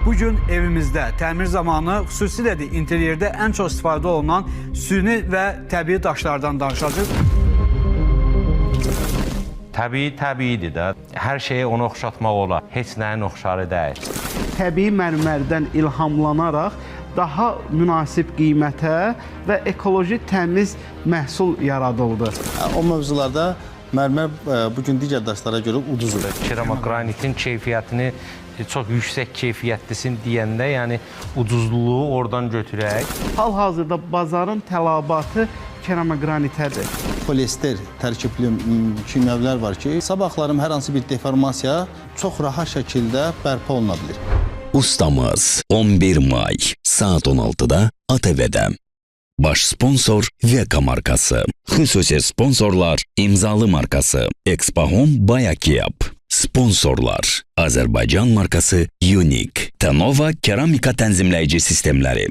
Bugün evimizdə təmir zamanı xüsusilə də interyerdə ən çox istifadə olunan süni və təbii daşlardan danışacağıq. Təbiidir də. Hər şeyi ona oxşatmaq olar. Heç nəyin oxşarı deyil. Təbii mərmərdən ilhamlanaraq daha münasib qiymətə və ekoloji təmiz məhsul yaradıldı. O mövzularda mərmər bugün digər daşlara görə uduzur. Keramogranitin keyfiyyətini çox yüksək keyfiyyətlisin deyəndə, yəni ucuzluğu oradan götürək. Hal-hazırda bazarın tələbatı keramogranitədir. Poliester tərkibli kimyavilər var ki, sabahlarım hər hansı bir deformasiya çox rahat şəkildə bərpa oluna bilir. Ustamız 11 may saat 16'da ATV'de. Baş sponsor Veka markası. Xüsusi sponsorlar imzalı markası Expahom Bayakiyab. Sponsorlar Azərbaycan markası Unique. Tenova keramika tənzimləyici sistemləri.